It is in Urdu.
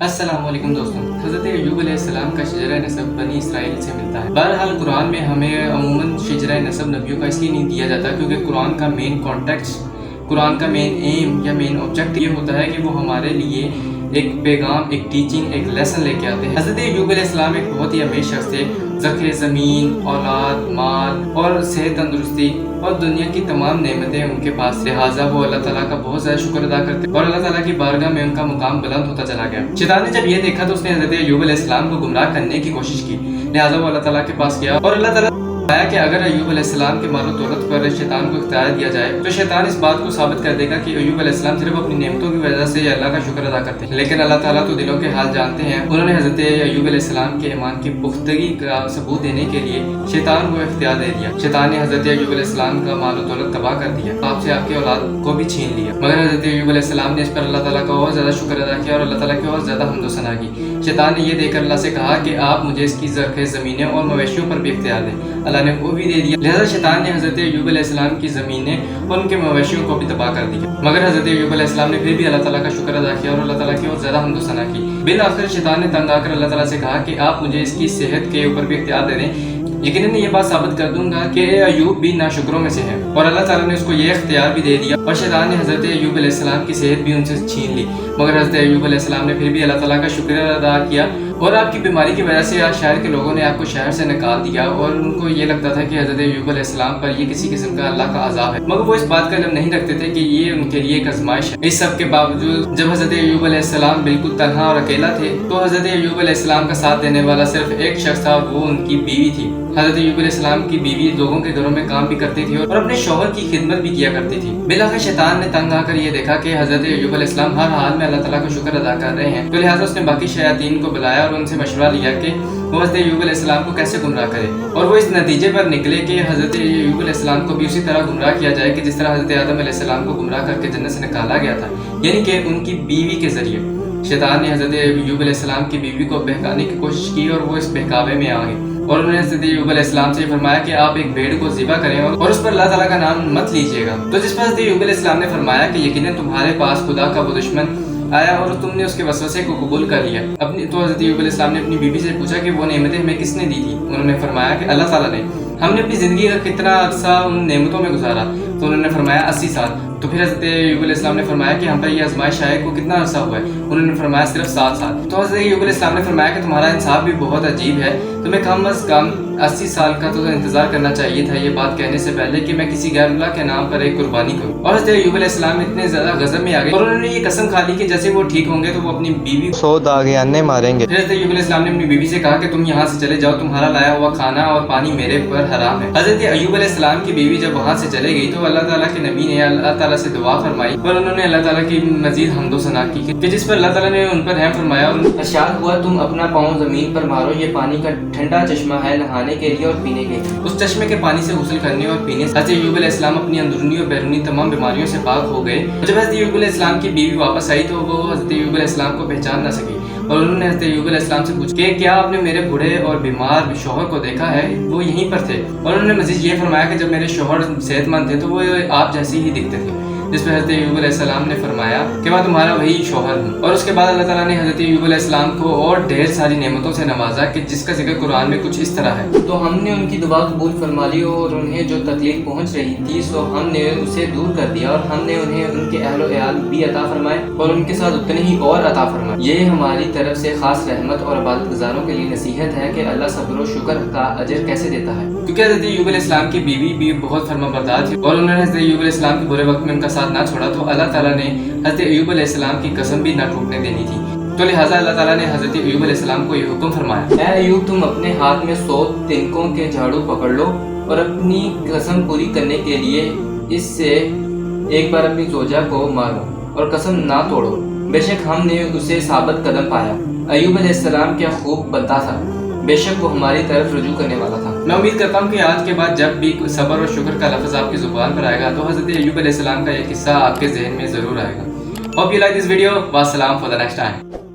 السلام علیکم دوستوں، حضرت ایوب علیہ السلام کا شجرہ نسب بنی اسرائیل سے ملتا ہے۔ بہرحال قرآن میں ہمیں عموماً شجرہ نسب نبیوں کا اس لیے نہیں دیا جاتا کیونکہ قرآن کا مین کانٹیکسٹ، قرآن کا مین ایم یا مین آبجیکٹ یہ ہوتا ہے کہ وہ ہمارے لیے ایک پیغام، ایک ٹیچنگ، ایک لیسن لے کے آتے ہیں۔ حضرت ایوب علیہ السلام ایک بہت ہی امیر شخص تھے۔ زرخِ زمین، اولاد، مال اور صحت، تندرستی اور دنیا کی تمام نعمتیں ان کے پاس، لہٰذا وہ اللہ تعالیٰ کا بہت زیادہ شکر ادا کرتے اور اللہ تعالیٰ کی بارگاہ میں ان کا مقام بلند ہوتا چلا گیا۔ شیطان نے جب یہ دیکھا تو اس نے حضرت ایوب علیہ السلام کو گمراہ کرنے کی کوشش کی، لہٰذا وہ اللہ تعالیٰ کے پاس گیا اور اللہ تعالیٰ کہ اگر ایوب علیہ السلام کے مال و دولت پر شیطان کو اختیار دیا جائے تو شیطان اس بات کو ثابت کر دے گا کہ ایوب علیہ السلام صرف اپنی نعمتوں کی وجہ سے اللہ کا شکر ادا کرتے ہیں، لیکن اللہ تعالیٰ تو دلوں کے حال جانتے ہیں۔ انہوں نے حضرت ایوب علیہ السلام کے ایمان کی پختگی کا ثبوت دینے کے لیے شیطان کو اختیار دے دیا۔ شیطان نے حضرت ایوب علیہ السلام کا مال و دولت تباہ کر دیا، آپ سے آپ کی اولاد کو بھی چھین لیا، مگر حضرت ایوب علیہ السلام نے اس پر اللہ تعالیٰ کا اور زیادہ شکر ادا کیا اور اللہ تعالیٰ کی اور زیادہ حمد و ثنا کی۔ شیطان نے یہ دیکھ کر اللہ سے کہا کہ آپ مجھے اس کی زرخِ زمینیں اور مویشیوں پر بھی اختیار دیں، اللہ نے وہ بھی دے دیا، لہذا شیطان نے حضرت ایوب علیہ السلام کی زمینیں اور ان کے مویشیوں کو بھی تباہ کر دیا، مگر حضرت ایوب علیہ السلام نے پھر بھی اللہ تعالیٰ کا شکر ادا کیا اور اللہ تعالیٰ کی اور زیادہ حمد و ثنا کی۔ بالآخر شیطان نے تنگ آ کر اللہ تعالیٰ سے کہا کہ آپ مجھے اس کی صحت کے اوپر بھی اختیار دے دیں، یقیناً یہ بات ثابت کر دوں گا کہ ایوب بھی ناشکروں میں سے ہے، اور اللہ تعالیٰ نے اس کو یہ اختیار بھی دے دیا اور شیطان نے حضرت ایوب علیہ السلام کی صحت بھی ان سے چھین لی، مگر حضرت ایوب علیہ السلام نے پھر بھی اللہ تعالیٰ کا شکر ادا کیا اور آپ کی بیماری کی وجہ سے آج شہر کے لوگوں نے آپ کو شہر سے نکال دیا اور ان کو یہ لگتا تھا کہ حضرت ایوب علیہ السلام پر یہ کسی قسم کا اللہ کا عذاب ہے، مگر وہ اس بات کا علم نہیں رکھتے تھے کہ یہ ان کے لیے ایک آزمائش ہے۔ اس سب کے باوجود جب حضرت ایوب علیہ السلام بالکل تنہا اور اکیلا تھے تو حضرت ایوب علیہ السلام کا ساتھ دینے والا صرف ایک شخص تھا، وہ ان کی بیوی تھی۔ حضرت ایوب علیہ السلام کی بیوی لوگوں کے گھروں میں کام بھی کرتی تھی اور اپنے شوہر کی خدمت بھی کیا کرتی تھی۔ بالآخر شیطان نے تنگ آ کر یہ دیکھا کہ حضرت ایوب علیہ السلام ہر حال میں اللہ تعالیٰ کا شکر ادا کر رہے ہیں، تو لہٰذا اس نے باقی شیاطین کو بلایا اور ان سے مشورہ لیا کہ وہ حضرت ایوب علیہ السلام کو کیسے گمراہ کرے، اور وہ اس نتیجے پر نکلے کہ حضرت ایوب علیہ السلام کو بھی اسی طرح گمراہ کیا جائے کہ جس طرح حضرت آدم علیہ السلام کو گمراہ کر کے جنت سے نکالا گیا تھا، یعنی کہ ان کی بیوی کے ذریعے۔ شیطان نے حضرت ایوب علیہ السلام کی بیوی کو بہکانے کی کوشش کی اور وہ اس بہکاوے میں آ گئی اور انہوں نے حضرت ایوب علیہ السلام سے فرمایا کہ آپ ایک بھیڑ کو ذبح کریں اور اس پر اللہ تعالیٰ کا نام مت لیجیے گا، تو جس پر حضرت ایوب علیہ السلام نے فرمایا کہ یقیناً تمہارے پاس خدا کا وہ دشمن آیا اور تم نے اس کے وسوسے کو قبول کر لیا۔ تو حضرت ایوب علیہ السلام نے اپنی بیوی سے پوچھا کہ وہ نعمتیں ہمیں کس نے دی تھی؟ انہوں نے فرمایا کہ اللہ تعالیٰ نے۔ ہم نے اپنی زندگی کا کتنا عرصہ ان نعمتوں میں گزارا؟ تو انہوں نے فرمایا 80 سال۔ تو پھر حضرت ایوب علیہ السلام نے فرمایا کہ ہم پر یہ آزمائش آئے کو کتنا عرصہ ہوا ہے؟ انہوں نے فرمایا صرف 7 سال۔ تو حضرت ایوب علیہ السلام نے فرمایا کہ تمہارا انصاف بھی بہت عجیب ہے، تمہیں کم از کم 80 سال کا تو انتظار کرنا چاہیے تھا یہ بات کہنے سے پہلے کہ میں کسی غیر اللہ کے نام پر ایک قربانی کروں۔ اور حضرت ایوب علیہ السلام اتنے زیادہ غضب میں آ گئے اور انہوں نے یہ قسم کھا لی کہ جیسے وہ ٹھیک ہوں گے تو وہ اپنی بیوی 100 داغیانے ماریں گے۔ حضرت ایوب علیہ السلام نے اپنی بیوی سے کہا کہ تم یہاں سے چلے جاؤ، تمہارا لایا ہوا کھانا اور پانی میرے پر حرام ہے۔ حضرت ایوب علیہ السلام کی بیوی جب وہاں سے چلے گئی تو اللہ تعالیٰ کے نبی نے اللہ تعالیٰ سے دعا فرمائی اور انہوں نے اللہ تعالیٰ کی مزید حمد و ثنا کی کہ جس پر اللہ تعالیٰ نے ان پر رحم فرمایا اور ارشاد ہوا تم اپنا پاؤں زمین پر مارو، یہ پانی کا ٹھنڈا چشمہ ہے نہانے کے لیے اور پینے کے لیے۔ اس چشمے کے پانی سے غسل کرنے اور پینے سے حضرت ایوب علیہ السلام اپنی اندرونی اور بیرونی تمام بیماریوں سے پاک ہو گئے۔ جب حضرت ایوب علیہ السلام کی بیوی واپس آئی تو وہ حضرت ایوب علیہ السلام کو پہچان نہ سکی اور انہوں نے حضرت ایوب علیہ السلام سے پوچھا کہ کیا آپ نے میرے بوڑھے اور بیمار شوہر کو دیکھا ہے؟ وہ یہیں پر تھے، اور انہوں نے مزید یہ فرمایا کہ جب میرے شوہر صحت مند تھے تو وہ آپ جیسے ہی دکھتے تھے، جس پہ حضرت ایوب علیہ السلام نے فرمایا کہ میں تمہارا وہی شوہر ہوں۔ اور اس کے بعد اللہ تعالیٰ نے حضرت ایوب علیہ السلام کو اور ڈھیر ساری نعمتوں سے نوازا کہ جس کا ذکر قرآن میں کچھ اس طرح ہے، تو ہم نے ان کی دعا قبول فرما لی اور انہیں جو تکلیف پہنچ رہی تھی سو ہم نے اسے دور کر دیا اور ہم نے انہیں ان کے اہل و عیال بھی عطا فرمائے اور ان کے ساتھ اتنے ہی اور عطا فرمائے۔ یہ ہماری طرف سے خاص رحمت اور عبادت گزاروں کے لیے نصیحت ہے کہ اللہ صبر و شکر کا اجر کیسے دیتا ہے، کیونکہ حضرت ایوب علیہ السلام کی بیوی بھی بہت فرما بردار تھی اور انہوں نے حضرت ایوب علیہ السلام کے برے وقت میں ان کا ساتھ نہ چھوڑا، تو اللہ تعالیٰ نے حضرت ایوب علیہ السلام کی قسم بھی نہ ٹوٹنے دینی تھی، تو لہٰذا اللہ تعالیٰ نے حضرت ایوب علیہ السلام کو یہ حکم فرمایا اے ایوب تم اپنے ہاتھ میں 100 تنکوں کے جھاڑو پکڑ لو اور اپنی قسم پوری کرنے کے لیے اس سے ایک بار اپنی زوجہ کو مارو اور قسم نہ توڑو، بے شک ہم نے اسے ثابت قدم پایا۔ ایوب علیہ السلام کیا خوب بندہ تھا، بے شک وہ ہماری طرف رجوع کرنے والا تھا۔ میں امید کرتا ہوں کہ آج کے بعد جب بھی صبر اور شکر کا لفظ آپ کی زبان پر آئے گا تو حضرت ایوب علیہ السلام کا یہ قصہ آپ کے ذہن میں ضرور آئے گا۔ Hope you like this video. Wassalam for the next time.